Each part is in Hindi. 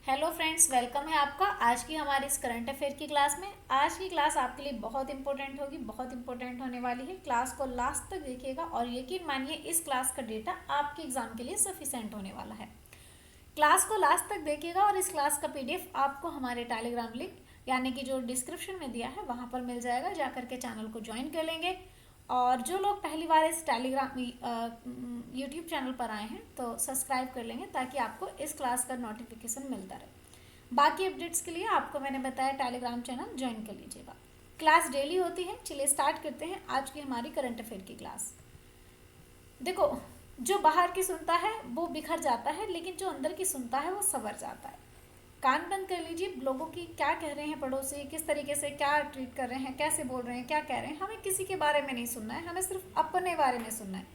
हेलो फ्रेंड्स, वेलकम है आपका आज की हमारी इस करंट अफेयर की क्लास में। आज की क्लास आपके लिए बहुत इंपॉर्टेंट होगी, बहुत इंपॉर्टेंट होने वाली है। क्लास को लास्ट तक देखिएगा और यकीन मानिए इस क्लास का डेटा आपके एग्जाम के लिए सफिशिएंट होने वाला है। क्लास को लास्ट तक देखिएगा और इस क्लास का पीडीएफ आपको हमारे टेलीग्राम लिंक यानी कि जो डिस्क्रिप्शन में दिया है वहाँ पर मिल जाएगा। जा करके चैनल को ज्वाइन कर लेंगे। और जो लोग पहली बार इस टेलीग्राम यूट्यूब चैनल पर आए हैं तो सब्सक्राइब कर लेंगे ताकि आपको इस क्लास का नोटिफिकेशन मिलता रहे। बाकी अपडेट्स के लिए आपको मैंने बताया टेलीग्राम चैनल ज्वाइन कर लीजिएगा। क्लास डेली होती है। चलिए स्टार्ट करते हैं आज की हमारी करंट अफेयर की क्लास। देखो, जो बाहर की सुनता है वो बिखर जाता है, लेकिन जो अंदर की सुनता है वो संवर जाता है। कान बंद कर लीजिए, लोगों की क्या कह रहे हैं, पड़ोसी किस तरीके से क्या ट्रीट कर रहे हैं, कैसे बोल रहे हैं, क्या कह रहे हैं। हमें किसी के बारे में नहीं सुनना है, हमें सिर्फ अपने बारे में सुनना है।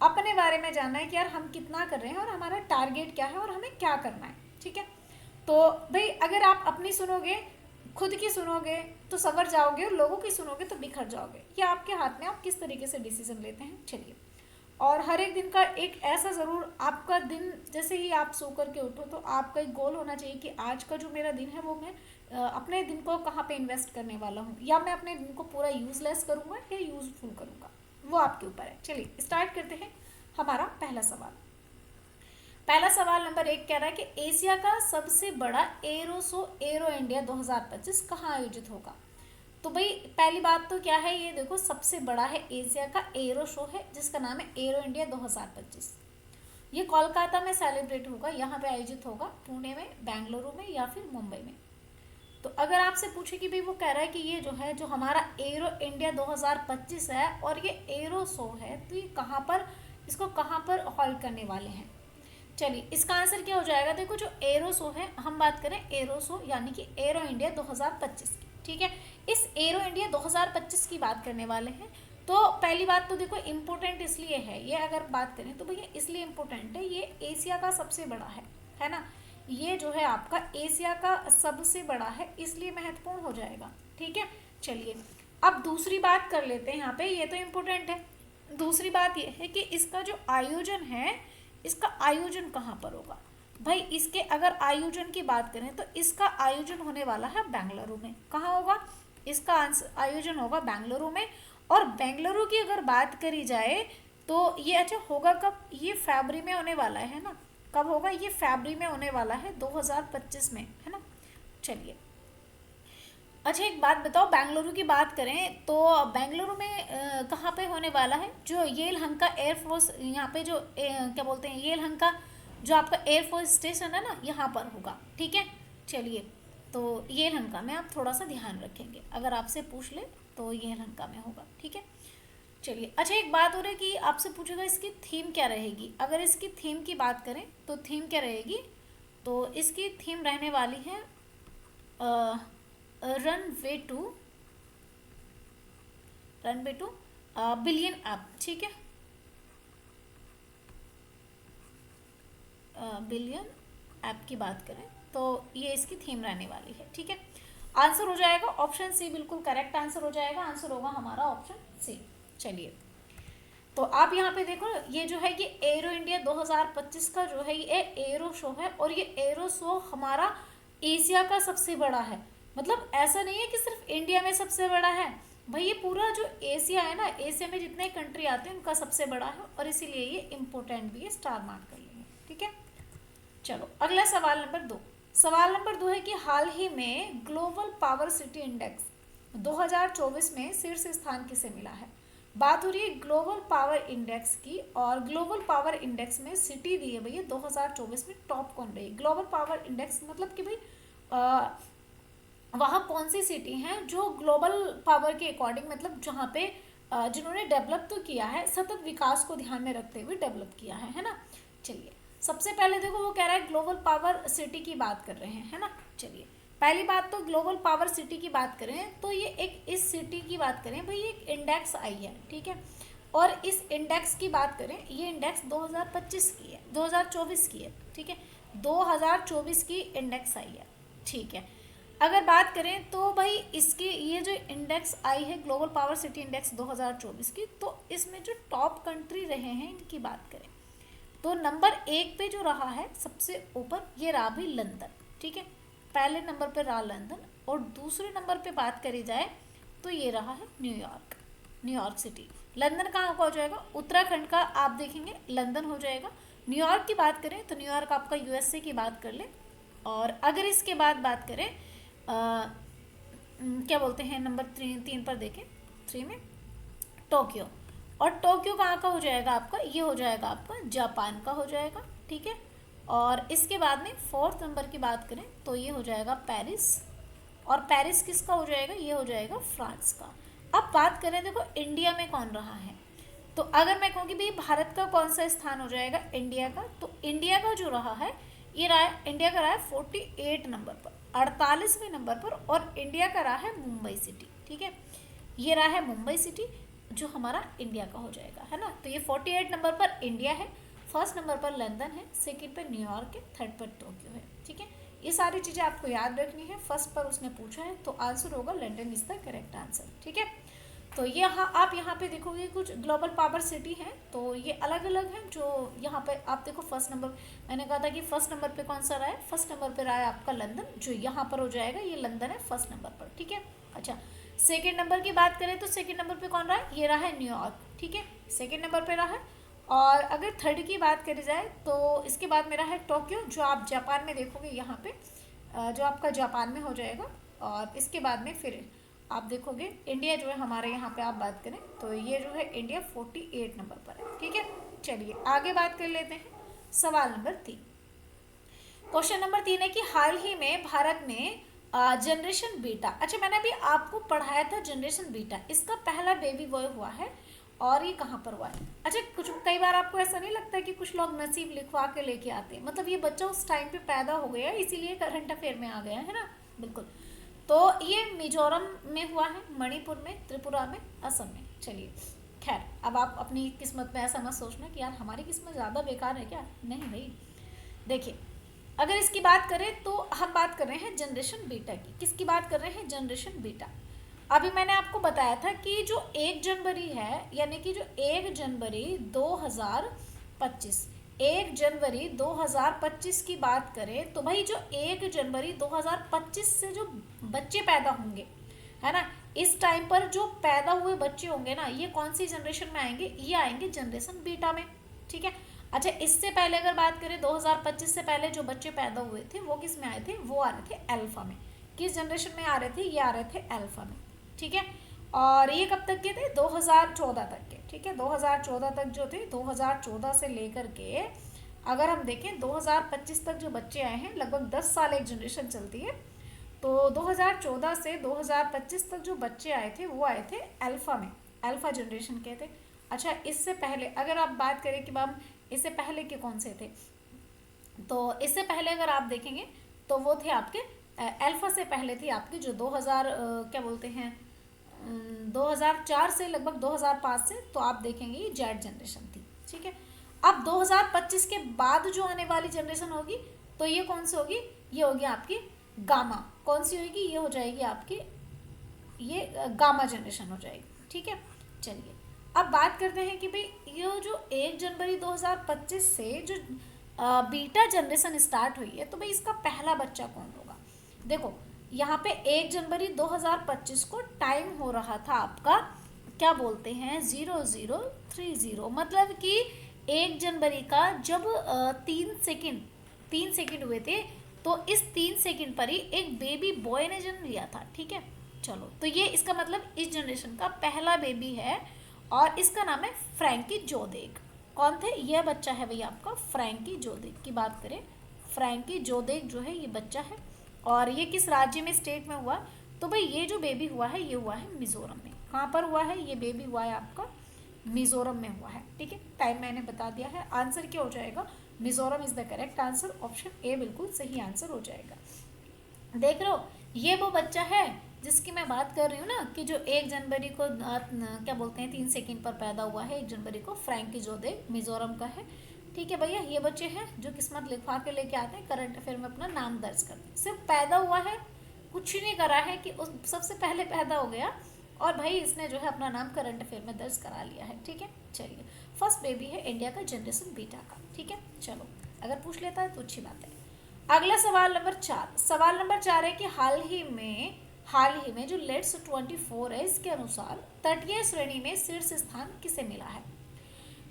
अपने बारे में जानना है कि यार हम कितना कर रहे हैं और हमारा टारगेट क्या है और हमें क्या करना है। ठीक है, तो भाई अगर आप अपनी सुनोगे, खुद की सुनोगे तो संवर जाओगे और लोगों की सुनोगे तो बिखर जाओगे। ये आपके हाथ में, आप किस तरीके से डिसीजन लेते हैं। चलिए, और हर एक दिन का एक ऐसा ज़रूर आपका दिन, जैसे ही आप सो करके उठो तो आपका एक गोल होना चाहिए कि आज का जो मेरा दिन है वो मैं अपने दिन को कहाँ पे इन्वेस्ट करने वाला हूँ, या मैं अपने दिन को पूरा यूजलेस करूँगा या यूजफुल करूँगा, वो आपके ऊपर है। चलिए स्टार्ट करते हैं हमारा पहला सवाल। पहला सवाल नंबर 1 कह रहा है कि एशिया का सबसे बड़ा एरो शो एरो इंडिया 2025 कहाँ आयोजित होगा। तो भाई पहली बात तो क्या है, ये देखो सबसे बड़ा है एशिया का एरो शो है जिसका नाम है एरो इंडिया 2025। ये कोलकाता में सेलिब्रेट होगा, यहाँ पे आयोजित होगा, पुणे में, बेंगलुरु में या फिर मुंबई में। तो अगर आपसे पूछे कि भाई वो कह रहा है कि ये जो है जो हमारा एरो इंडिया 2025 है और ये एरो शो है, तो ये कहाँ पर, इसको कहाँ पर होल्ड करने वाले हैं। चलिए इसका आंसर क्या हो जाएगा। देखो जो एरो शो है, हम बात करें एरो शो यानी कि एरो इंडिया 2025 की। ठीक है, इस एरो इंडिया 2025 की बात करने वाले हैं। तो पहली बात तो देखो इम्पोर्टेंट इसलिए है, ये अगर बात करें तो भैया इसलिए इम्पोर्टेंट है, ये एशिया का सबसे बड़ा है ना। ये जो है आपका एशिया का सबसे बड़ा है, इसलिए महत्वपूर्ण हो जाएगा। ठीक है, चलिए अब दूसरी बात कर लेते हैं। यहाँ पे ये तो इम्पोर्टेंट है। दूसरी बात ये है कि इसका जो आयोजन है, इसका आयोजन कहाँ पर होगा। भाई इसके अगर आयोजन की बात करें तो इसका आयोजन होने वाला है बेंगलुरु में। कहाँ होगा, इसका आयोजन होगा बेंगलुरु में। और बेंगलुरु की अगर बात करी जाए तो ये अच्छा होगा कब, ये फरवरी में होने वाला है ना। कब होगा, ये फरवरी में होने वाला है 2025 में, है ना। चलिए अच्छा एक बात बताओ, बेंगलुरु की बात करें तो बेंगलुरु में कहाँ पे होने वाला है, जो येलहंका एयरफोर्स, यहाँ पे जो क्या बोलते हैं, येलहंका जो आपका एयरफोर्स स्टेशन है ना, यहाँ पर होगा। ठीक है, चलिए तो येलहंका में आप थोड़ा सा ध्यान रखेंगे, अगर आपसे पूछ ले तो येलहंका में होगा। ठीक है, चलिए अच्छा एक बात हो रही है कि आपसे पूछेगा इसकी थीम क्या रहेगी। अगर इसकी थीम की बात करें तो थीम क्या रहेगी, तो इसकी थीम रहने वाली है run way two billion app. ठीक है, बिलियन ऐप की बात करें तो ये इसकी थीम रहने वाली है। ठीक है, आंसर हो जाएगा ऑप्शन सी, बिल्कुल करेक्ट आंसर हो जाएगा। आंसर होगा हमारा ऑप्शन सी। चलिए तो आप यहाँ पे देखो, ये जो है ये एरो इंडिया 2025 का जो है ये एरो शो है, और ये एरो शो हमारा एशिया का सबसे बड़ा है। मतलब ऐसा नहीं है कि सिर्फ इंडिया में सबसे बड़ा है, भाई ये पूरा जो एशिया है ना, एशिया में जितने कंट्री आते हैं उनका सबसे बड़ा है, और इसीलिए ये इम्पोर्टेंट भी है, स्टार मार्क कर लेंगे। ठीक है, चलो अगला सवाल नंबर 2। सवाल नंबर 2 है कि हाल ही में ग्लोबल पावर सिटी इंडेक्स 2024 में शीर्ष स्थान किसे मिला है। बात हो रही है ग्लोबल पावर इंडेक्स की, और ग्लोबल पावर इंडेक्स में सिटी दी है भैया 2024 में टॉप कौन रही। ग्लोबल पावर इंडेक्स मतलब कि भाई वहाँ कौन सी सिटी हैं जो ग्लोबल पावर के अकॉर्डिंग, मतलब जहाँ पे जिन्होंने डेवलप तो किया है, सतत विकास को ध्यान में रखते हुए डेवलप किया है ना। चलिए सबसे पहले देखो वो कह रहा है ग्लोबल पावर सिटी की बात कर रहे हैं, है ना। चलिए पहली बात तो ग्लोबल पावर सिटी की बात करें तो ये एक, इस सिटी की बात करें भाई, एक इंडेक्स आई है। ठीक है, और इस इंडेक्स की बात करें, ये इंडेक्स 2025 की है, 2024 की है। ठीक है, 2024 की इंडेक्स आई है। ठीक है, अगर बात करें तो भाई इसकी ये जो इंडेक्स आई है ग्लोबल पावर सिटी इंडेक्स 2024 की, तो इसमें जो टॉप कंट्री रहे हैं इनकी बात करें तो नंबर 1 पे जो रहा है सबसे ऊपर, ये रहा भाई लंदन। ठीक है, पहले नंबर पे रहा लंदन, और दूसरे नंबर पे बात करी जाए तो ये रहा है न्यूयॉर्क, न्यूयॉर्क सिटी। लंदन कहाँ का हो जाएगा, उत्तराखंड का आप देखेंगे लंदन हो जाएगा। न्यूयॉर्क की बात करें तो न्यूयॉर्क आपका यूएसए की बात कर ले। और अगर इसके बाद बात करें क्या बोलते हैं नंबर 3 पर देखें, 3 में टोक्यो, और टोक्यो कहाँ का हो जाएगा आपका, ये हो जाएगा आपका जापान का हो जाएगा, ठीक है। और इसके बाद में 4th नंबर की बात करें तो ये हो जाएगा पेरिस, और पेरिस किसका हो जाएगा, ये हो जाएगा फ्रांस का। अब बात करें देखो इंडिया में कौन रहा है, तो अगर मैं कहूँ कि भाई भारत का कौन सा स्थान हो जाएगा इंडिया का, तो इंडिया का जो रहा है ये रहा है, इंडिया का रहा है 48 नंबर पर, 48वें नंबर पर, और इंडिया का रहा है मुंबई सिटी, ठीक है। ये रहा है मुंबई सिटी जो हमारा इंडिया का हो जाएगा, है ना। तो ये 48 नंबर पर इंडिया है, 1st नंबर पर लंदन है, 2nd पर न्यूयॉर्क है, 3rd पर टोक्यो है, ठीक है। ये सारी चीज़ें आपको याद रखनी है, 1st पर उसने पूछा है तो आंसर होगा London is the correct answer, ठीक है। तो ये हाँ आप यहाँ पे देखोगे कुछ ग्लोबल पावर सिटी हैं, तो ये अलग अलग हैं। जो यहाँ पे आप देखो 1st नंबर, मैंने कहा था कि 1st नंबर पे कौन सा रहा है, 1st नंबर पे रहा है आपका लंदन, जो यहाँ पर हो जाएगा ये लंदन है 1st नंबर पर, ठीक है। अच्छा 2nd नंबर की बात करें तो 2nd नंबर पे कौन रहा है, ये रहा है न्यूयॉर्क, ठीक है, 2nd नंबर पे रहा है। और अगर 3rd की बात करी जाए तो इसके बाद मेरा है टोक्यो, जो आप जापान में देखोगे यहाँ पे, जो आपका जापान में हो जाएगा। और इसके बाद में फिर आप देखोगे इंडिया जो है हमारे यहाँ पे आप बात करें तो ये जो है इंडिया 48 नंबर पर है, ठीक है। चलिए आगे बात कर लेते हैं, सवाल नंबर 3। क्वेश्चन नंबर 3 है कि हाल ही में भारत में जनरेशन बीटा, अच्छा मैंने अभी आपको पढ़ाया था जनरेशन बीटा, इसका पहला बेबी बॉय हुआ है, और ये कहाँ पर हुआ है। अच्छा कुछ कई बार आपको ऐसा नहीं लगता कि कुछ लोग नसीब लिखवा के लेके आते हैं, मतलब ये बच्चा उस टाइम पे पैदा हो गया इसीलिए करंट अफेयर में आ गया है ना, बिल्कुल। तो ये मिजोरम में हुआ है, मणिपुर में, त्रिपुरा में, असम में। चलिए खैर अब आप अपनी किस्मत में ऐसा मत सोचना कि यार हमारी किस्मत ज़्यादा बेकार है क्या, नहीं भाई। देखिए अगर इसकी बात करें तो हम बात कर रहे हैं जनरेशन बीटा की, किसकी बात कर रहे हैं, जनरेशन बीटा। अभी मैंने आपको बताया था कि जो 1 जनवरी है, यानी कि जो 1 जनवरी 2025, 1 जनवरी 2025 की बात करें तो भाई जो 1 जनवरी 2025 से जो बच्चे पैदा होंगे, है ना, इस टाइम पर जो पैदा हुए बच्चे होंगे ना, ये कौन सी जनरेशन में आएंगे, ये आएंगे जनरेशन बीटा में, ठीक है। अच्छा इससे पहले अगर बात करें 2025 से पहले जो बच्चे पैदा हुए थे वो किस में आए थे, वो आ रहे थे अल्फा में। किस जनरेशन में आ रहे थे, ये आ रहे थे अल्फा में, ठीक है। और ये कब तक के थे, 2014 तक के, ठीक है। 2014 तक जो थे, 2014 से लेकर के अगर हम देखें 2025 तक जो बच्चे आए हैं, लगभग 10 साल एक जनरेशन चलती है। तो 2014 से 2025 तक जो बच्चे आए थे वो आए थे अल्फा में, अल्फा जनरेशन के थे। अच्छा इससे पहले अगर आप बात करें कि हम इससे पहले के कौन से थे, तो इससे पहले अगर आप देखेंगे तो वो थे आपके अल्फा से पहले थी आपकी जो 2000 क्या बोलते हैं 2004 से लगभग 2005 से, तो आप देखेंगे ये जेड जनरेशन थी, ठीक है। अब 2025 के बाद जो आने वाली जनरेशन होगी तो ये कौन सी होगी, ये होगी आपकी गामा। कौन सी होगी, ये हो जाएगी आपकी ये गामा जनरेशन हो जाएगी, ठीक है। चलिए अब बात करते हैं कि भाई ये जो 1 जनवरी 2025 से जो बीटा जनरेशन स्टार्ट हुई है, तो भाई इसका पहला बच्चा कौन होगा। देखो यहाँ पे 1 जनवरी 2025 को टाइम हो रहा था आपका क्या बोलते हैं 0030, मतलब कि 1 जनवरी का जब 3 सेकेंड हुए थे, तो इस 3 सेकेंड पर ही एक बेबी बॉय ने जन्म लिया था, ठीक है। चलो तो ये इसका मतलब इस जनरेशन का पहला बेबी है, और इसका नाम है फ्रैंकी जोदेक। कौन थे, यह बच्चा है भैया आपका फ्रैंकी जोदेक की बात करें, फ्रैंकी जोदेक जो है ये बच्चा है। और ये किस राज्य में, स्टेट में हुआ, तो भाई ये जो बेबी हुआ है ये हुआ है मिजोरम में। कहाँ पर हुआ है, ये बेबी हुआ है आपका मिजोरम में हुआ है, ठीक है। टाइम मैंने बता दिया है, आंसर क्या हो जाएगा, Mizoram is the correct answer, option A बिल्कुल सही आंसर हो जाएगा। देख लो ये वो बच्चा है जिसकी मैं बात कर रही हूँ ना, कि जो 1 जनवरी को क्या बोलते हैं 3 सेकेंड पर पैदा हुआ है 1 जनवरी को, फ्रैंकी जोदेक मिजोरम का है, ठीक है भैया। ये बच्चे हैं जो किस्मत लिखवा के लेके आते हैं, करंट अफेयर में अपना नाम दर्ज करते हैं। सिर्फ पैदा हुआ है, कुछ नहीं करा है कि उस सबसे पहले पैदा हो गया और भाई इसने जो है अपना नाम करंट अफेयर में दर्ज करा लिया है, ठीक है। चलिए फर्स्ट बेबी है इंडिया का जनरेशन बीटा का, ठीक है। चलो अगर पूछ लेता है तो अच्छी बात है। अगला सवाल नंबर 4, सवाल नंबर 4 है कि हाल ही में जो लेट्स 24 है, इसके अनुसार तटीय श्रेणी में शीर्ष स्थान किसे मिला है?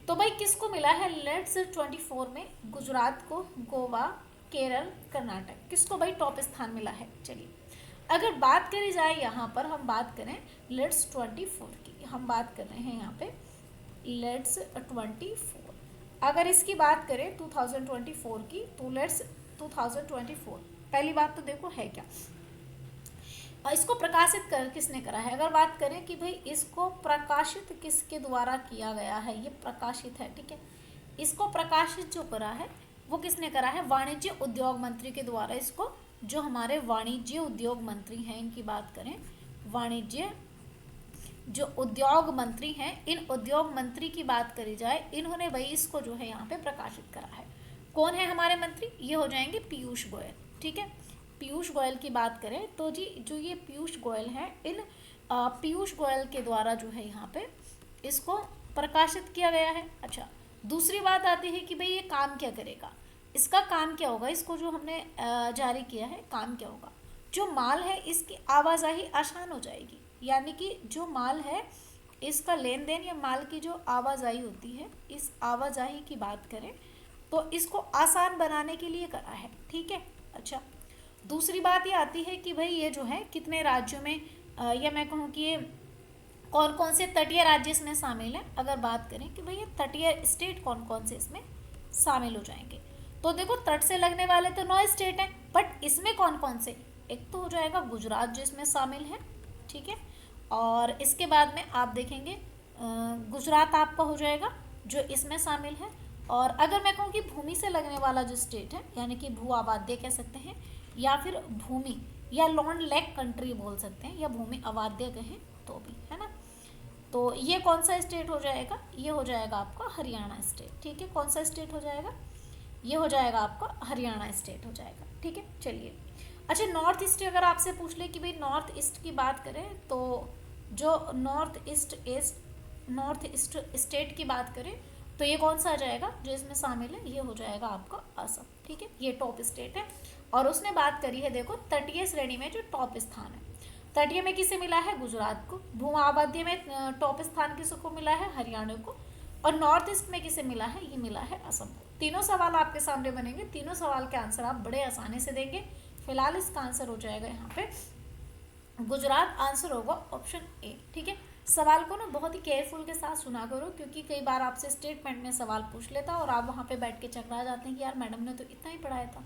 तो भाई किसको मिला है लेट्स 24 में? गुजरात को, गोवा, केरल, कर्नाटक, किसको भाई टॉप स्थान मिला है? चलिए, अगर बात करी जाए यहाँ पर, हम बात करें लेट्स 24 की, हम बात कर रहे हैं यहाँ पे लेट्स 24, अगर इसकी बात करें 2024 की, तो लेट्स 2024, पहली बात तो देखो है क्या, इसको प्रकाशित कर किसने करा है? अगर बात करें कि भाई इसको प्रकाशित किसके द्वारा किया गया है, ये प्रकाशित है, ठीक है, इसको प्रकाशित जो करा है वो किसने करा है? वाणिज्य उद्योग मंत्री के द्वारा। इसको जो हमारे वाणिज्य उद्योग मंत्री हैं, इनकी बात करें, वाणिज्य जो उद्योग मंत्री हैं, इन उद्योग मंत्री की बात करी जाए, इन्होंने भाई इसको जो है यहाँ पे प्रकाशित करा है। कौन है हमारे मंत्री? ये हो जाएंगे पीयूष गोयल, ठीक है। पीयूष गोयल की बात करें तो जी जो ये पीयूष गोयल हैं, इन पीयूष गोयल के द्वारा जो है यहाँ पे इसको प्रकाशित किया गया है। अच्छा, दूसरी बात आती है कि भाई ये काम क्या करेगा, इसका काम क्या होगा, इसको जो हमने जारी किया है, काम क्या होगा? जो माल है इसकी आवाजाही आसान हो जाएगी, यानी कि जो माल है इसका लेन देन या माल की जो आवाजाही होती है, इस आवाजाही की बात करें तो इसको आसान बनाने के लिए करा है, ठीक है। अच्छा, दूसरी बात ये आती है कि भाई ये जो है कितने राज्यों में, या मैं कहूँ कि ये कौन कौन से तटीय राज्य इसमें शामिल हैं। अगर बात करें कि भाई ये तटीय स्टेट कौन कौन से इसमें शामिल हो जाएंगे, तो देखो तट से लगने वाले तो 9 स्टेट हैं, बट इसमें कौन कौन से? एक तो हो जाएगा गुजरात जो इसमें शामिल है, ठीक है, और इसके बाद में आप देखेंगे गुजरात आपका हो जाएगा जो इसमें शामिल है। और अगर मैं कहूँ कि भूमि से लगने वाला जो स्टेट है, यानी कि भू आबाद्य कह सकते हैं, या फिर भूमि या लॉन्ड लेक कंट्री बोल सकते हैं, या भूमि आबाद्य कहें तो भी, है ना। तो ये कौन सा स्टेट हो जाएगा? ये हो जाएगा आपका हरियाणा स्टेट, ठीक है। कौन सा स्टेट हो जाएगा? ये हो जाएगा आपका हरियाणा स्टेट हो जाएगा, ठीक है। चलिए, अच्छा, नॉर्थ ईस्ट अगर आपसे पूछ ले कि भाई नॉर्थ ईस्ट की बात करें, तो जो नॉर्थ ईस्ट स्टेट की बात करें तो ये कौन सा आ जाएगा जो इसमें शामिल है? ये हो जाएगा आपका असम, ठीक है, ये टॉप स्टेट है। और उसने बात करी है, देखो तटीय श्रेणी में जो टॉप स्थान है, तटीय में किसे मिला है? गुजरात को। भू आबाद्य में टॉप स्थान किसको मिला है? हरियाणा को। और नॉर्थ ईस्ट में किसे मिला है? ये मिला है असम को। तीनों सवाल आपके सामने बनेंगे, तीनों सवाल के आंसर आप बड़े आसानी से देंगे। फिलहाल इसका आंसर हो जाएगा यहाँ पे गुजरात, आंसर होगा ऑप्शन ए, ठीक है। सवाल को ना बहुत ही केयरफुल के साथ सुना करो, क्योंकि कई बार आपसे स्टेटमेंट में सवाल पूछ लेता और आप वहाँ पे बैठ के चकरा जाते हैं कि यार मैडम ने तो इतना ही पढ़ाया था।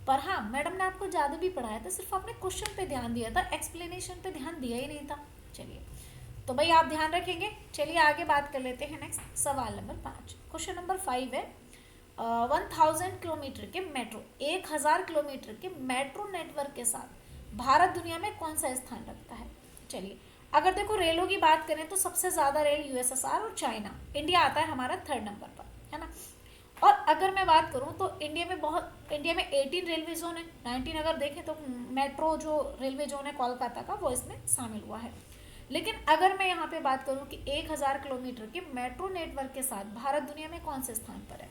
पर हाँ, मैडम ने आपको ज़्यादा भी पढ़ाया था, सिर्फ आपने क्वेश्चन पे ध्यान दिया था, एक्सप्लेनेशन पे ध्यान दिया ही नहीं था। चलिए, तो भाई आप ध्यान रखेंगे। चलिए आगे बात कर लेते हैं नेक्स्ट सवाल नंबर 5। क्वेश्चन नंबर 5 है 1000 किलोमीटर के मेट्रो, 1000 किलोमीटर के मेट्रो नेटवर्क के साथ भारत दुनिया में कौन सा स्थान रखता है? चलिए, अगर देखो रेलों की बात करें तो सबसे ज़्यादा रेल यूएसएसआर और चाइना, इंडिया आता है हमारा 3rd नंबर पर, है ना। और अगर मैं बात करूं तो इंडिया में 18 रेलवे जोन है, 19 अगर देखें तो मेट्रो जो रेलवे जोन है कोलकाता का, वो इसमें शामिल हुआ है। लेकिन अगर मैं यहाँ पे बात करूं कि 1000 किलोमीटर के मेट्रो नेटवर्क के साथ भारत दुनिया में कौन से स्थान पर है?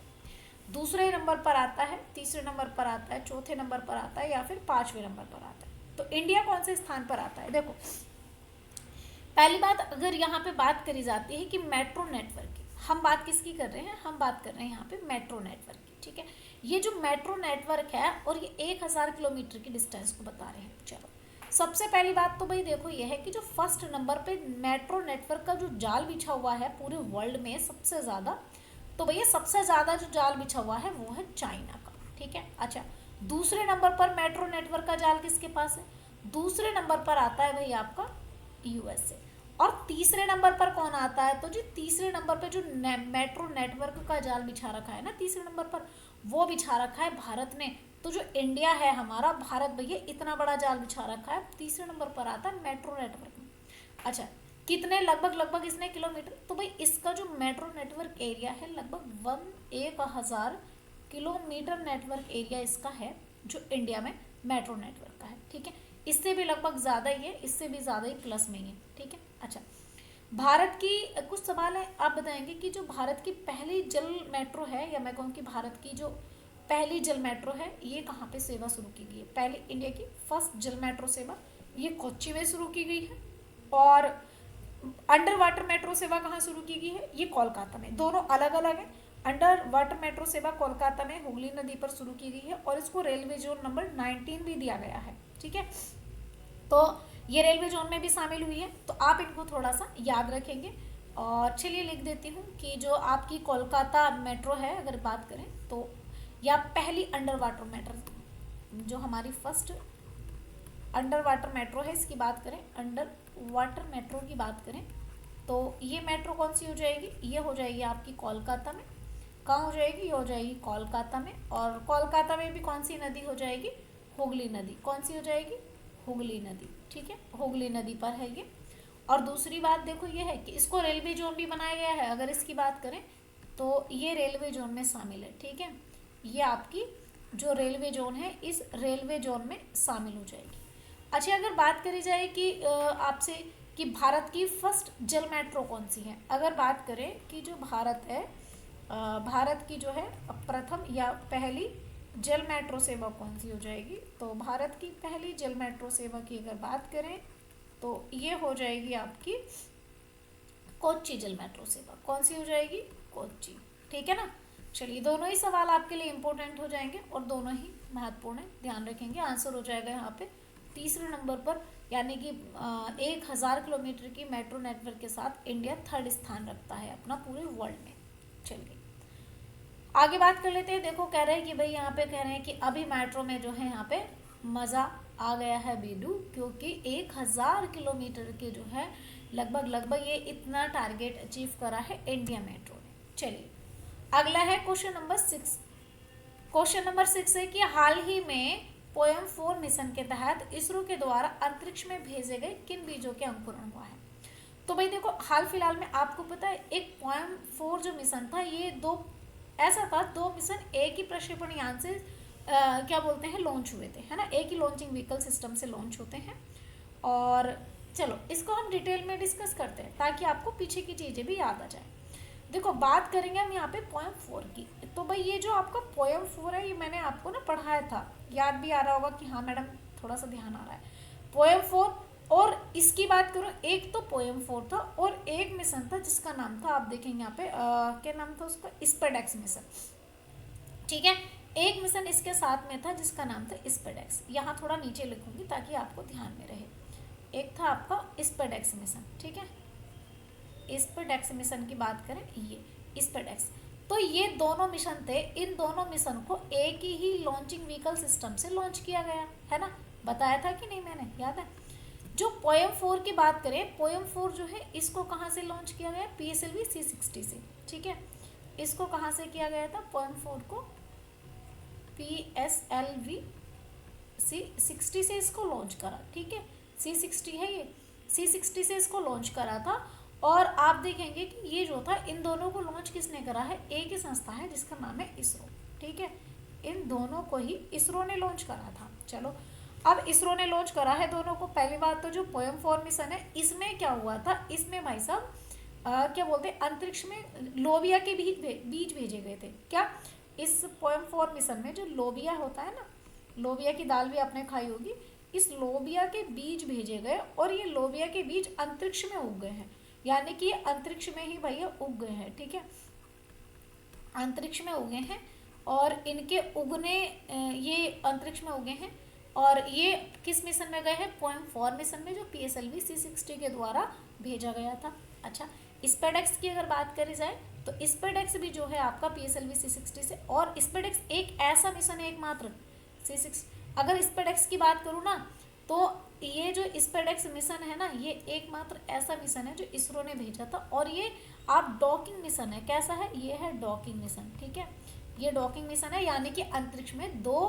दूसरे नंबर पर आता है, तीसरे नंबर पर आता है, चौथे नंबर पर आता है, या फिर 5वें नंबर पर आता है? तो इंडिया कौन से स्थान पर आता है? देखो, पहली बात, अगर यहाँ पे बात करी जाती है कि मेट्रो नेटवर्क की, हम बात किसकी कर रहे हैं? हम बात कर रहे हैं यहाँ पे मेट्रो नेटवर्क की, ठीक है। ये जो मेट्रो नेटवर्क है और ये 1000 किलोमीटर की डिस्टेंस को बता रहे हैं। चलो, सबसे पहली बात तो भाई देखो ये है कि जो फर्स्ट नंबर पे मेट्रो नेटवर्क का जो जाल बिछा हुआ है पूरे वर्ल्ड में सबसे ज़्यादा, तो भैया सबसे ज़्यादा जो जाल बिछा हुआ है वो है चाइना का, ठीक है। अच्छा, दूसरे नंबर पर मेट्रो नेटवर्क का जाल किसके पास है? दूसरे नंबर पर आता है भाई आपका यूएसए। और तीसरे नंबर पर कौन आता है? तो जी तीसरे नंबर पर जो मेट्रो नेटवर्क का जाल बिछा रखा है ना तीसरे नंबर पर, वो बिछा रखा है भारत ने। तो जो इंडिया है हमारा, भारत भैया इतना बड़ा जाल बिछा रखा है, तीसरे नंबर पर आता है मेट्रो नेटवर्क में। अच्छा, कितने लगभग इसने किलोमीटर? तो भाई इसका जो मेट्रो नेटवर्क एरिया है लगभग 1000 किलोमीटर नेटवर्क एरिया इसका है, जो इंडिया में मेट्रो नेटवर्क का है, ठीक है। इससे भी लगभग ज़्यादा ही है, इससे भी ज़्यादा ही प्लस में ही है, ठीक है। अच्छा, भारत की कुछ सवाल है, आप बताएंगे कि जो भारत की पहली जल मेट्रो है, या मैं कहूँ कि भारत की जो पहली जल मेट्रो है ये कहाँ पे सेवा शुरू की गई है? पहली इंडिया की फर्स्ट जल मेट्रो सेवा ये कोच्चि में शुरू की गई है। और अंडर वाटर मेट्रो सेवा कहाँ शुरू की गई है? ये कोलकाता में। दोनों अलग अलग है। अंडर वाटर मेट्रो सेवा कोलकाता में हुगली नदी पर शुरू की गई है और इसको रेलवे जोन नंबर 19 भी दिया गया है। ठीक है, तो ये रेलवे जोन में भी शामिल हुई है, तो आप इनको थोड़ा सा याद रखेंगे। और चलिए लिख देती हूँ कि जो आपकी कोलकाता मेट्रो है अगर बात करें तो या पहली अंडर वाटर मेट्रो जो हमारी फर्स्ट अंडर वाटर मेट्रो है इसकी बात करें, अंडर वाटर मेट्रो की बात करें तो ये मेट्रो कौन सी हो जाएगी? ये हो जाएगी आपकी कोलकाता में। कहाँ हो जाएगी? ये हो जाएगी कोलकाता में। और कोलकाता में भी कौन सी नदी हो जाएगी? हुगली नदी। कौन सी हो जाएगी? हुगली नदी। ठीक है, हुगली नदी पर है ये। और दूसरी बात देखो ये है कि इसको रेलवे जोन भी बनाया गया है। अगर इसकी बात करें तो ये रेलवे जोन में शामिल है। ठीक है, ये आपकी जो रेलवे जोन है इस रेलवे जोन में शामिल हो जाएगी। अच्छा, अगर बात करी जाए कि आपसे कि भारत की फर्स्ट जल मेट्रो कौन सी है? अगर बात करें कि जो भारत है भारत की जो है प्रथम या पहली जल मेट्रो सेवा कौन सी हो जाएगी? तो भारत की पहली जल मेट्रो सेवा की अगर बात करें तो ये हो जाएगी आपकी कोच्चि जल मेट्रो सेवा। कौन सी हो जाएगी? कोच्चि। ठीक है ना। चलिए, दोनों ही सवाल आपके लिए इंपॉर्टेंट हो जाएंगे और दोनों ही महत्वपूर्ण है, ध्यान रखेंगे। आंसर हो जाएगा यहाँ पे तीसरे नंबर पर, यानी कि 1000 किलोमीटर की मेट्रो नेटवर्क के साथ इंडिया थर्ड स्थान रखता है अपना पूरे वर्ल्ड में। चलिए आगे बात कर लेते हैं। देखो कह रहे हैं कि भाई यहाँ पे कह रहे हैं कि अभी मेट्रो में जो है यहाँ पे मज़ा आ गया है बेडू, क्योंकि 1000 किलोमीटर के जो है लगभग ये इतना टारगेट अचीव करा है इंडिया मेट्रो ने। चलिए अगला है क्वेश्चन नंबर 6। क्वेश्चन नंबर 6 है कि हाल ही में पोएम 4 मिशन के तहत इसरो के द्वारा अंतरिक्ष में भेजे गए किन बीजों के अंकुरण हुआ है? तो भाई देखो हाल फिलहाल में आपको पता है एक पोएम 4 जो मिशन था ये दो मिशन एक ही प्रक्षेपण यान से क्या बोलते हैं लॉन्च हुए थे, है ना। एक ही लॉन्चिंग व्हीकल सिस्टम से लॉन्च होते हैं। और चलो इसको हम डिटेल में डिस्कस करते हैं ताकि आपको पीछे की चीज़ें भी याद आ जाए। देखो बात करेंगे हम यहाँ पे पोएम 4 की। तो भाई ये जो आपका पोएम 4 है ये मैंने आपको ना पढ़ाया था, याद भी आ रहा होगा कि हाँ मैडम थोड़ा सा ध्यान आ रहा है। पोएम 4 और इसकी बात करूँ, एक तो पोएम 4 था और एक मिशन था जिसका नाम था, आप देखेंगे यहाँ पे क्या नाम था उसका, स्पेडेक्स मिशन। ठीक है, एक मिशन इसके साथ में था जिसका नाम था स्पेडेक्स। यहाँ थोड़ा नीचे लिखूंगी ताकि आपको ध्यान में रहे। एक था आपका स्पेडेक्स मिशन। ठीक है, स्पेडेक्स मिशन की बात करें ये स्पेडेक्स, तो ये दोनों मिशन थे। इन दोनों मिशन को एक ही लॉन्चिंग व्हीकल सिस्टम से लॉन्च किया गया है ना, बताया था कि नहीं मैंने, याद है। जो पोएम 4 की बात करें, पोएम 4 जो है इसको कहाँ से लॉन्च किया गया? PSLV C60 से। ठीक है, इसको कहाँ से किया गया था? पोएम 4 को PSLV C60 से इसको लॉन्च करा। ठीक है, C60 है ये, C60 से इसको लॉन्च करा था। और आप देखेंगे कि ये जो था इन दोनों को लॉन्च किसने करा है? एक ही संस्था है जिसका नाम है इसरो। ठीक है, इन दोनों को ही इसरो ने लॉन्च करा था। चलो अब इसरो ने लॉन्च करा है दोनों को। पहली बात तो जो पोएम 4 मिशन है इसमें क्या हुआ था, इसमें भाई साहब क्या बोलते हैं अंतरिक्ष में लोबिया के बीज भेजे गए थे। क्या इस पोएम 4 मिशन में जो लोबिया होता है ना, लोबिया की दाल भी आपने खाई होगी, इस लोबिया के बीज भेजे गए और ये लोबिया के बीज अंतरिक्ष में उग गए हैं, यानी कि ये अंतरिक्ष में ही भैया उग गए हैं। ठीक है, अंतरिक्ष में उगे हैं और इनके उगने ये अंतरिक्ष में उगे हैं और ये किस मिशन में गए हैं? पोएम 4 मिशन में, जो PSLV C60 के द्वारा भेजा गया था। अच्छा, स्पेडेक्स की अगर बात करी जाए तो स्पेडेक्स भी जो है आपका PSLV C60 से, और स्पेडेक्स एक ऐसा मिशन है एकमात्र C6। अगर स्पेडेक्स की बात करूँ ना तो ये जो स्पेडेक्स मिशन है ना ये एकमात्र ऐसा मिशन है जो इसरो ने भेजा था। और ये आप डॉकिंग मिशन है, कैसा है? ये है डॉकिंग मिशन। ठीक है, ये डॉकिंग मिशन है, यानी कि अंतरिक्ष में दो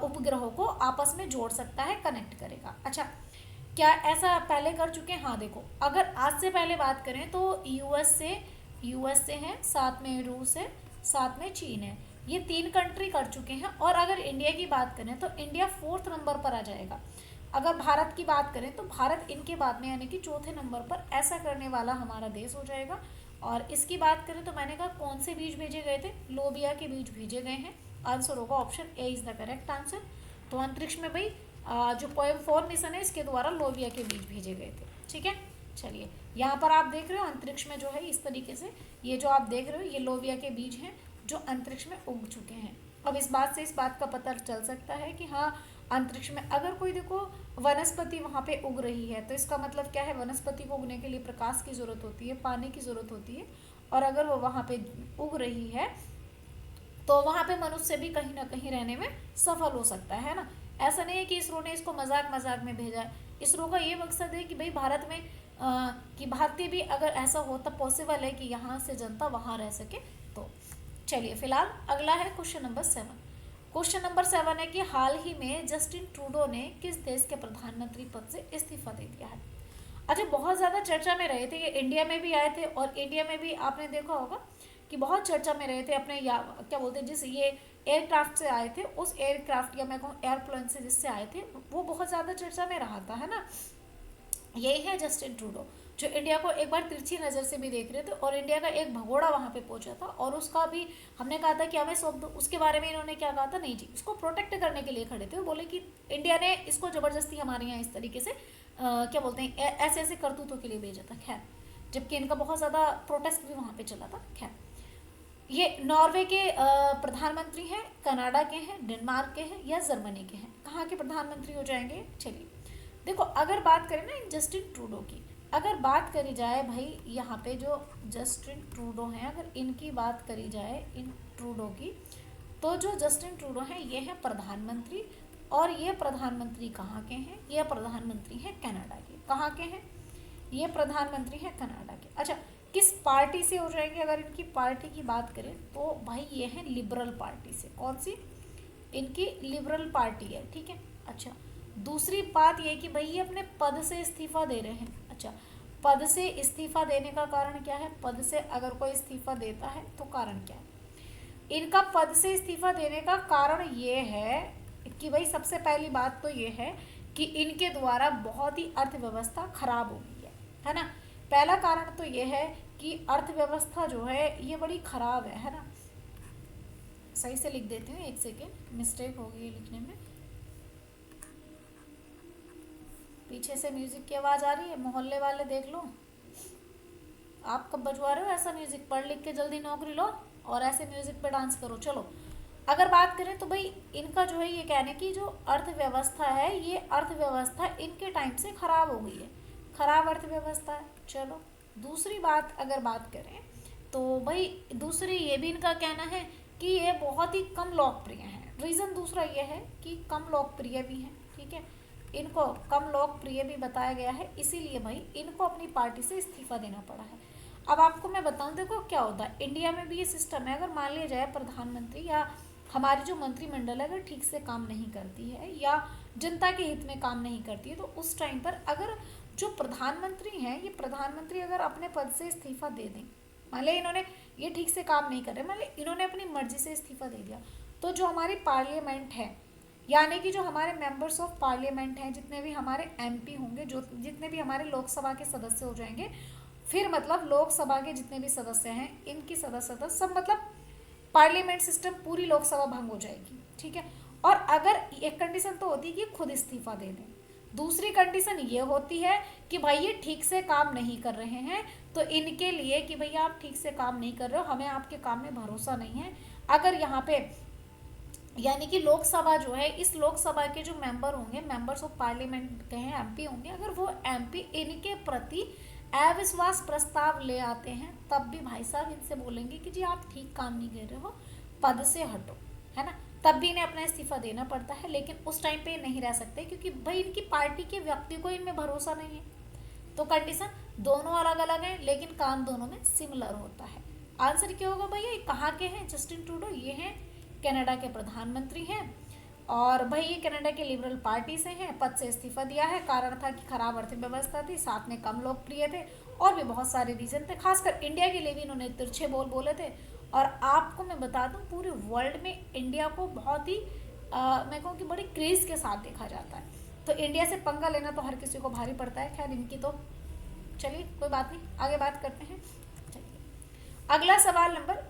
उपग्रहों को आपस में जोड़ सकता है, कनेक्ट करेगा। अच्छा, क्या ऐसा पहले कर चुके हैं? हाँ देखो, अगर आज से पहले बात करें तो यूएस से है, साथ में रूस है, साथ में चीन है, ये 3 कंट्री कर चुके हैं। और अगर इंडिया की बात करें तो इंडिया 4th नंबर पर आ जाएगा। अगर भारत की बात करें तो भारत इनके बाद में यानी कि 4थे नंबर पर ऐसा करने वाला हमारा देश हो जाएगा। और इसकी बात करें तो मैंने कहा कौन से बीज भेजे गए थे? लोबिया के बीज भेजे गए हैं आंसर होगा option A is the correct answer. तो अंतरिक्ष में भाई जो पोएम 4 मिशन है इसके द्वारा लोबिया के बीज भेजे गए थे। ठीक है, चलिए यहाँ पर आप देख रहे हो अंतरिक्ष में जो है इस तरीके से ये जो आप देख रहे हो ये लोबिया के बीज हैं जो अंतरिक्ष में उग चुके हैं। अब इस बात से इस बात का पता चल सकता है कि हाँ अंतरिक्ष में अगर कोई देखो वनस्पति वहाँ पे उग रही है तो इसका मतलब क्या है, वनस्पति को उगने के लिए प्रकाश की ज़रूरत होती है, पानी की ज़रूरत होती है, और अगर वो वहाँ पे उग रही है तो वहाँ पे मनुष्य भी कहीं ना कहीं रहने में सफल हो सकता है ना। ऐसा नहीं है कि इसरो ने इसको मजाक मजाक में भेजा है। इसरो का ये मकसद है कि भाई भारत में कि भारतीय भी अगर ऐसा हो तब पॉसिबल है कि यहाँ से जनता वहाँ रह सके। तो चलिए फिलहाल अगला है क्वेश्चन नंबर 7। क्वेश्चन नंबर 7 है कि हाल ही में जस्टिन ट्रूडो ने किस देश के प्रधानमंत्री पद से इस्तीफा दे दिया है। अच्छा, बहुत ज़्यादा चर्चा में रहे थे ये, इंडिया में भी आए थे और इंडिया में भी आपने देखा होगा कि बहुत चर्चा में रहे थे अपने क्या बोलते हैं जिस ये एयरक्राफ्ट से आए थे, उस एयरक्राफ्ट या मैं कहूँ एयरप्लेन से जिससे आए थे वो बहुत ज़्यादा चर्चा में रहा था, है ना। यही है जस्टिन ट्रूडो जो इंडिया को एक बार तिरछी नज़र से भी देख रहे थे और इंडिया का एक भगोड़ा वहाँ पे पहुंचा था और उसका भी हमने कहा था कि हमें सौंप दो। उसके बारे में इन्होंने क्या कहा था, नहीं जी, उसको प्रोटेक्ट करने के लिए खड़े थे। वो बोले कि इंडिया ने इसको ज़बरदस्ती हमारे यहाँ इस तरीके से क्या बोलते हैं ऐसे ऐसे करतूतों के लिए भेजा था। खैर, जबकि इनका बहुत ज़्यादा प्रोटेस्ट भी वहाँ पर चला था। खैर, ये नॉर्वे के प्रधानमंत्री हैं, कनाडा के हैं, डेनमार्क के हैं या जर्मनी के हैं। कहाँ के प्रधानमंत्री हो जाएंगे। चलिए देखो, अगर बात करें ना जस्टिन ट्रूडो की, अगर बात करी जाए भाई यहाँ पे जो जस्टिन ट्रूडो हैं, अगर इनकी बात करी जाए इन ट्रूडो की, तो जो जस्टिन ट्रूडो हैं ये हैं प्रधानमंत्री, और ये प्रधानमंत्री कहाँ के हैं, ये प्रधानमंत्री हैं कनाडा के। कहाँ के हैं, ये प्रधानमंत्री हैं कनाडा के। अच्छा, किस पार्टी से हो जाएंगे, अगर इनकी पार्टी की बात करें तो भाई ये है लिबरल पार्टी से। कौन सी, इनकी लिबरल पार्टी है। ठीक है, अच्छा दूसरी बात ये कि भाई ये अपने पद से इस्तीफा दे रहे हैं। अच्छा, पद से इस्तीफा देने का कारण क्या है, पद से अगर कोई इस्तीफा देता है तो कारण क्या है। इनका पद से इस्तीफा देने का कारण ये है कि भाई सबसे पहली बात तो ये है कि इनके द्वारा बहुत ही अर्थव्यवस्था खराब हो गई है ना। पहला कारण तो ये है कि अर्थव्यवस्था जो है ये बड़ी खराब है ना। सही से लिख देती हूँ, एक सेकेंड, मिस्टेक हो गई लिखने में। पीछे से म्यूजिक की आवाज़ आ रही है, मोहल्ले वाले देख लो। आप कब बजवा रहे हो ऐसा म्यूजिक, पढ़ लिख के जल्दी नौकरी लो और ऐसे म्यूजिक पे डांस करो। चलो, अगर बात करें तो भाई इनका जो है ये कहने की जो अर्थव्यवस्था है, ये अर्थव्यवस्था इनके टाइम से खराब हो गई है, खराब अर्थव्यवस्था है। चलो, दूसरी बात अगर बात करें तो भाई दूसरी ये भी इनका कहना है कि ये बहुत ही कम लोकप्रिय हैं। रीज़न दूसरा ये है कि कम लोकप्रिय भी हैं। ठीक है, इनको कम लोकप्रिय भी बताया गया है, इसीलिए भाई इनको अपनी पार्टी से इस्तीफा देना पड़ा है। अब आपको मैं बताऊं, देखो क्या होता है इंडिया में भी ये सिस्टम है, अगर मान लिया जाए प्रधानमंत्री या हमारी जो मंत्रिमंडल है अगर ठीक से काम नहीं करती है या जनता के हित में काम नहीं करती है, तो उस टाइम पर अगर जो प्रधानमंत्री हैं ये प्रधानमंत्री अगर अपने पद से इस्तीफा दे दें, मान लिया इन्होंने ये ठीक से काम नहीं कर रहे, मान लिया इन्होंने अपनी मर्जी से इस्तीफा दे दिया, तो जो हमारी पार्लियामेंट है यानी कि जो हमारे मेंबर्स ऑफ पार्लियामेंट हैं, जितने भी हमारे एमपी होंगे, जो जितने भी हमारे लोकसभा के सदस्य हो जाएंगे, फिर मतलब लोकसभा के जितने भी सदस्य हैं इनकी सदस्यता सब मतलब पार्लियामेंट सिस्टम पूरी लोकसभा भंग हो जाएगी। ठीक है, और अगर एक कंडीशन तो होती है कि खुद इस्तीफा दे दें, दूसरी कंडीशन ये होती है कि भाई ये ठीक से काम नहीं कर रहे हैं, तो इनके लिए कि भैया आप ठीक से काम नहीं कर रहे हो, हमें आपके काम में भरोसा नहीं है। अगर यहाँ पे यानी कि लोकसभा जो है, इस लोकसभा के जो मेंबर होंगे, मेंबर्स ऑफ पार्लियामेंट के हैं, एमपी होंगे, अगर वो एमपी इनके प्रति अविश्वास प्रस्ताव ले आते हैं, तब भी भाई साहब इनसे बोलेंगे कि जी आप ठीक काम नहीं कर रहे हो, पद से हटो, है ना। तब भी इन्हें अपना इस्तीफा देना पड़ता है, लेकिन उस टाइम पे नहीं रह सकते क्योंकि भाई इनकी पार्टी के व्यक्ति को इनमें भरोसा नहीं है। तो कंडीशन दोनों अलग अलग हैं, लेकिन काम दोनों में सिमिलर होता है। आंसर क्या होगा भैया, कहाँ के हैं जस्टिन ट्रूडो, ये हैं कनाडा के प्रधानमंत्री हैं, और भाई ये कनाडा के लिबरल पार्टी से हैं, पद से इस्तीफा दिया है, कारण था कि खराब अर्थव्यवस्था थी, साथ में कम लोकप्रिय थे, और भी बहुत सारे रीजन थे, खासकर इंडिया के लिए भी इन्होंने तिरछे बोल बोले थे। और आपको मैं बता दूं पूरे वर्ल्ड में इंडिया को बहुत ही मैं कहूँ कि बड़ी क्रेज़ के साथ देखा जाता है, तो इंडिया से पंगा लेना तो हर किसी को भारी पड़ता है। खैर इनकी तो चलिए कोई बात नहीं, आगे बात करते हैं। चलिए अगला सवाल नंबर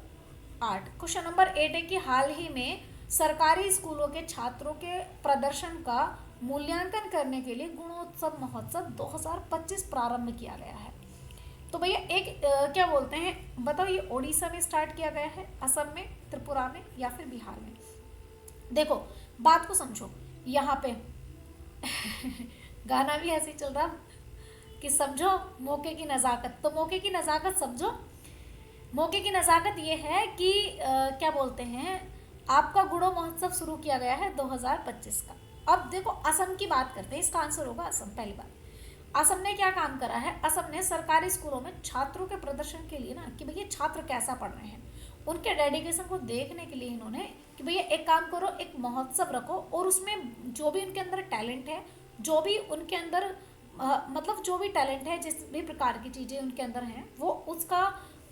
8, क्वेश्चन नंबर 8 है कि हाल ही में सरकारी स्कूलों के छात्रों के प्रदर्शन का मूल्यांकन करने के लिए गुणोत्सव महोत्सव 2025 प्रारंभ किया गया है। तो भैया एक क्या बोलते हैं बताओ, ये ओडिशा में स्टार्ट किया गया है, असम में, त्रिपुरा में या फिर बिहार में? देखो बात को समझो यहाँ पे गाना भी ऐसे ही चल रहा कि समझो मौके की नज़ाकत। तो मौके की नज़ाकत समझो, मौके की नज़ाकत ये है कि क्या बोलते हैं, आपका गुणों महोत्सव शुरू किया गया है 2025 का। अब देखो असम की बात करते हैं, इसका आंसर होगा असम। पहली बात, असम ने क्या काम करा है, असम ने सरकारी स्कूलों में छात्रों के प्रदर्शन के लिए ना कि भैया छात्र कैसा पढ़ रहे हैं, उनके डेडिकेशन को देखने के लिए इन्होंने कि भैया एक काम करो, एक महोत्सव रखो और उसमें जो भी उनके अंदर टैलेंट है, जो भी उनके अंदर मतलब जो भी टैलेंट है, जिस भी प्रकार की चीज़ें उनके अंदर हैं, वो उसका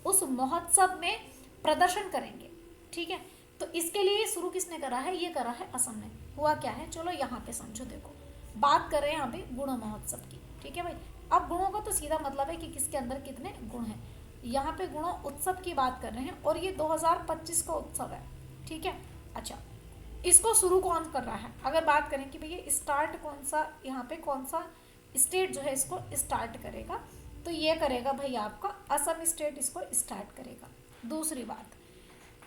उस महोत्सव में प्रदर्शन करेंगे। ठीक है, तो इसके लिए शुरू किसने करा है, ये करा है असम ने। हुआ क्या है, चलो यहाँ पे समझो। देखो बात कर रहे हैं यहाँ पे गुणों महोत्सव की। ठीक है भाई, अब गुणों का तो सीधा मतलब है कि किसके अंदर कितने गुण हैं। यहाँ पे गुणों उत्सव की बात कर रहे हैं और ये 2025 का उत्सव है। ठीक है, अच्छा इसको शुरू कौन कर रहा है, अगर बात करें कि भैया स्टार्ट कौन सा, यहाँ पे कौन सा स्टेट जो है इसको स्टार्ट करेगा, तो ये करेगा भाई आपका असम स्टेट इसको स्टार्ट करेगा। दूसरी बात,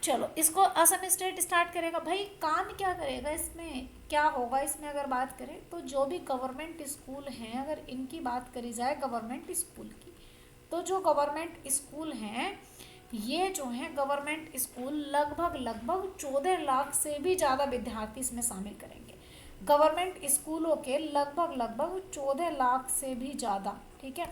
चलो इसको असम स्टेट स्टार्ट करेगा, भाई काम क्या करेगा, इसमें क्या होगा, इसमें अगर बात करें तो जो भी गवर्नमेंट स्कूल हैं, अगर इनकी बात करी जाए गवर्नमेंट स्कूल की, तो जो गवर्नमेंट स्कूल हैं ये जो हैं गवर्नमेंट स्कूल लगभग 14 लाख से भी ज़्यादा विद्यार्थी इसमें शामिल करेंगे। गवर्नमेंट स्कूलों के लगभग 14 लाख से भी ज़्यादा, ठीक है,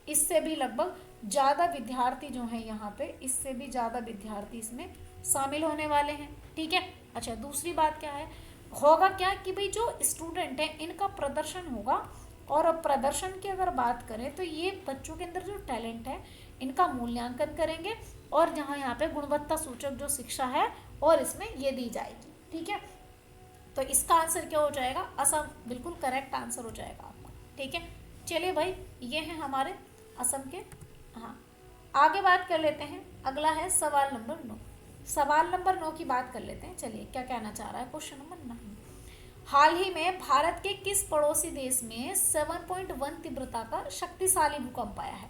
इससे भी लगभग ज़्यादा विद्यार्थी जो हैं यहाँ पे, इससे भी ज़्यादा विद्यार्थी इसमें शामिल होने वाले हैं। ठीक है, अच्छा दूसरी बात क्या है, होगा क्या कि भाई जो स्टूडेंट हैं इनका प्रदर्शन होगा, और अब प्रदर्शन की अगर बात करें तो ये बच्चों के अंदर जो टैलेंट है इनका मूल्यांकन करेंगे, और जहाँ यहाँ पे गुणवत्ता सूचक जो शिक्षा है और इसमें ये दी जाएगी। ठीक है, तो इसका आंसर क्या हो जाएगा, असम, बिल्कुल करेक्ट आंसर हो जाएगा आपका। ठीक है, चलिए भाई ये है हमारे असम के। हाँ, आगे बात कर लेते हैं, अगला है सवाल नंबर 9। सवाल नंबर 9 की बात कर लेते हैं। चलिए क्या कहना चाह रहा है क्वेश्चन नंबर 9, हाल ही में भारत के किस पड़ोसी देश में 7.1 तीव्रता का शक्तिशाली भूकंप आया है?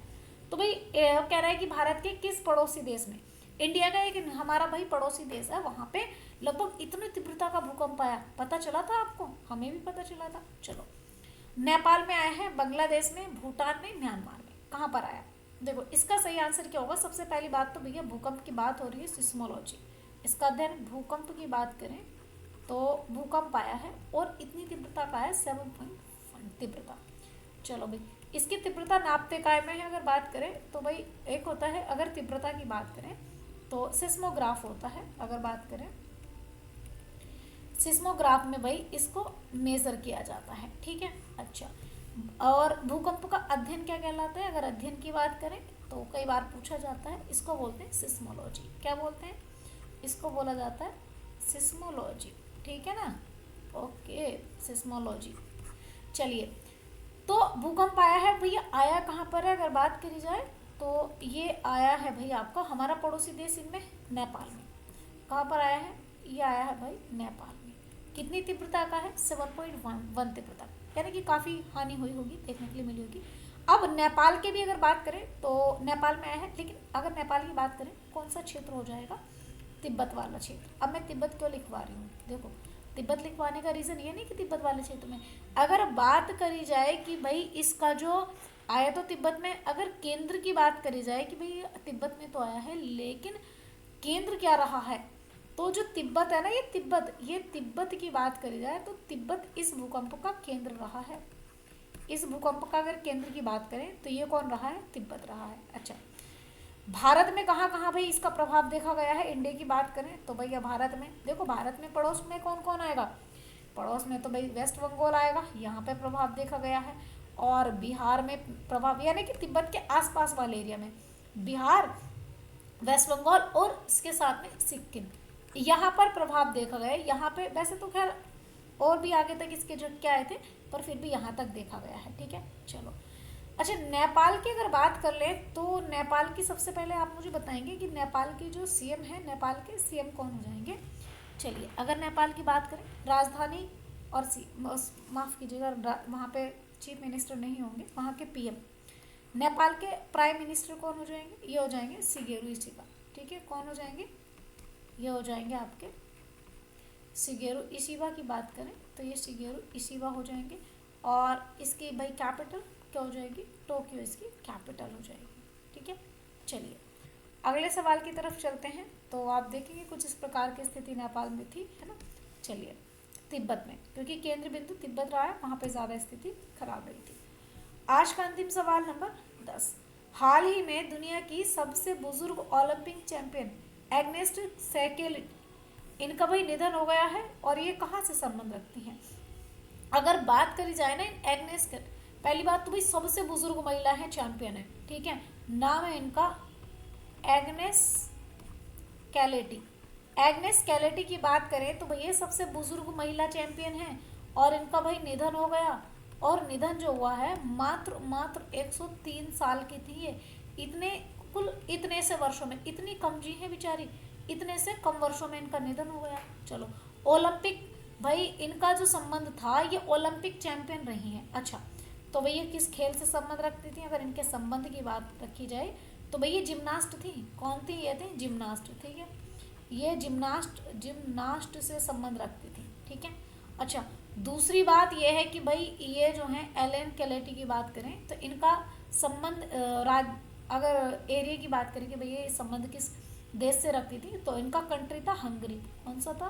तो भाई कह रहा है कि भारत के किस पड़ोसी देश में, इंडिया का एक हमारा भाई पड़ोसी देश है, वहाँ पे लगभग इतनी तीव्रता का भूकंप आया। पता चला था आपको, हमें भी पता चला था। चलो, नेपाल में आया है, बांग्लादेश में, भूटान में, म्यांमार में, कहाँ पर आया? देखो इसका सही आंसर क्या होगा, सबसे पहली बात तो भैया भूकंप की बात हो रही है, सिस्मोलॉजी, इसका अध्ययन भूकंप की बात करें तो भूकंप आया है और इतनी तीव्रता का है 7.1 तीव्रता। चलो भाई, इसकी तीव्रता नापते काय में है अगर बात करें तो भाई एक होता है, अगर तीव्रता की बात करें तो सिस्मोग्राफ होता है, अगर बात करें सिस्मोग्राफ में भाई इसको मेज़र किया जाता है। ठीक है, अच्छा, और भूकंप का अध्ययन क्या कहलाता है, अगर अध्ययन की बात करें तो कई बार पूछा जाता है, इसको बोलते हैं सिस्मोलॉजी। क्या बोलते हैं, इसको बोला जाता है सिस्मोलॉजी। ठीक है ना, ओके, सिस्मोलॉजी। चलिए, तो भूकंप आया है भैया, आया कहाँ पर है अगर बात करी जाए तो ये आया है भाई आपका हमारा पड़ोसी देश इनमें नेपाल में। कहाँ पर आया है, ये आया है भाई नेपाल में। कितनी तीव्रता का है, 7.1 तीव्रता, यानी कि काफ़ी हानि हुई होगी, देखने के लिए मिली होगी। अब नेपाल के भी अगर बात करें तो नेपाल में आया है, लेकिन अगर नेपाल की बात करें कौन सा क्षेत्र हो जाएगा, तिब्बत वाला क्षेत्र। अब मैं तिब्बत क्यों लिखवा रही हूँ, देखो तिब्बत लिखवाने का रीज़न ये नहीं कि तिब्बत वाले क्षेत्र में, अगर बात करी जाए कि भाई इसका जो आया तो तिब्बत में, अगर केंद्र की बात करी जाए कि भाई तिब्बत में तो आया है, लेकिन केंद्र क्या रहा है, तो जो तिब्बत है ना, ये तिब्बत की बात करी जाए तो तिब्बत इस भूकंप का केंद्र रहा है। इस भूकंप का अगर केंद्र की बात करें तो ये कौन रहा है, तिब्बत रहा है। अच्छा, भारत में कहाँ कहाँ भाई इसका प्रभाव देखा गया है, इंडिया की बात करें तो भैया भारत में देखो, भारत में पड़ोस में कौन कौन आएगा, पड़ोस में तो भाई वेस्ट बंगाल आएगा, यहाँ पे प्रभाव देखा गया है, और बिहार में प्रभाव, यानी कि तिब्बत के आसपास वाले एरिया में बिहार, वेस्ट बंगाल और इसके साथ में सिक्किम, यहाँ पर प्रभाव देखा गया है। यहाँ पे वैसे तो खैर और भी आगे तक इसके झटके आए थे, पर फिर भी यहाँ तक देखा गया है। ठीक है, चलो, अच्छा नेपाल की अगर बात कर ले तो नेपाल की सबसे पहले आप मुझे बताएंगे कि नेपाल की जो सीएम है, नेपाल के सीएम कौन हो जाएंगे? चलिए, अगर नेपाल की बात करें, राजधानी और माफ़ कीजिएगा, वहाँ पे चीफ मिनिस्टर नहीं होंगे, वहाँ के पीएम। नेपाल के प्राइम मिनिस्टर कौन हो जाएंगे? ये हो जाएंगे शिगेरु इशिबा। ठीक है, कौन हो जाएंगे? ये हो जाएंगे आपके शिगेरु इशिबा। की बात करें तो ये शिगेरु इशिबा हो जाएंगे। और इसकी भाई कैपिटल क्या हो जाएगी? टोक्यो इसकी कैपिटल हो जाएगी। ठीक है, चलिए अगले सवाल की तरफ चलते हैं। तो आप देखेंगे कुछ इस प्रकार की स्थिति नेपाल में थी, है ना। चलिए, तिब्बत में, क्योंकि केंद्र बिंदु तिब्बत रहा है, वहाँ पे ज़्यादा स्थिति खराब रही थी। आज का अंतिम सवाल नंबर 10। हाल ही में दुनिया की सबसे बुजुर्ग ओलंपिक चैंपियन एग्नेस सैकेलिट, इनका भाई निधन हो गया है। और ये कहाँ से संबंध रखती हैं? अगर बात करी जाए ना एग्नेस के, पहली बात तो भाई सबसे बुजुर्ग महिला है, चैंपियन है। ठीक है, नाम है इनका एग्नेस कैलेटी। एग्नेस कैलेटी की बात करें तो भैया सबसे बुजुर्ग महिला चैंपियन है और इनका भाई निधन हो गया। और निधन जो हुआ है मात्र 103 साल की थी ये। इतने से वर्षों में, इतनी कम जी है बेचारी, इतने से कम वर्षों में इनका निधन हो गया। चलो, ओलंपिक, भाई इनका जो संबंध था, ये ओलंपिक चैंपियन रही हैं। अच्छा, तो भैया किस खेल से संबंध रखती थी? अगर इनके संबंध की बात रखी जाए तो भैया जिम्नास्ट थी। कौन थी? ये थी जिम्नास्ट। ठीक है, ये जिम्नास्ट से संबंध रखती थी। ठीक है, अच्छा दूसरी बात यह है कि भाई ये जो है एलेन कैलेटी की बात करें तो इनका संबंध अगर एरिया की बात करें कि भाई ये संबंध किस देश से रखती थी, तो इनका कंट्री था हंगरी। कौन सा था?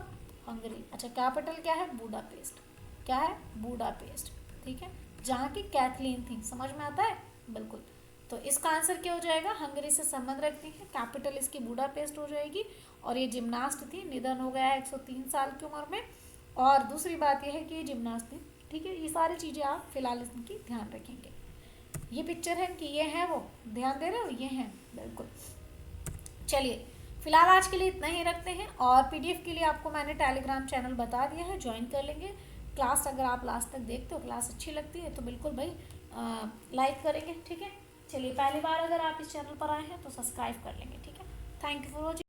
हंगरी। अच्छा, कैपिटल क्या है? बुडापेस्ट। क्या है? बुडापेस्ट। ठीक है, जहाँ की कैथलीन थी। समझ में आता है? बिल्कुल। तो इसका आंसर क्या हो जाएगा? हंगरी से संबंध रखती है, कैपिटल इसकी बुडापेस्ट हो जाएगी। और ये जिम्नास्ट थी, निधन हो गया है 103 साल की उम्र में। और दूसरी बात यह है कि ये जिम्नास्ट थी। ठीक है, ये सारी चीज़ें आप फिलहाल इनकी ध्यान रखेंगे। ये पिक्चर है कि ये है, वो ध्यान दे रहे हो, ये हैं बिल्कुल। चलिए, फिलहाल आज के लिए इतना ही रखते हैं। और पीडीएफ के लिए आपको मैंने टेलीग्राम चैनल बता दिया है, ज्वाइन कर लेंगे। क्लास अगर आप लास्ट तक देखते हो, क्लास अच्छी लगती है तो बिल्कुल भाई लाइक करेंगे। ठीक है, चलिए पहली बार अगर आप इस चैनल पर आए हैं तो सब्सक्राइब कर लेंगे। ठीक है, थैंक यू फॉर वॉचिंग।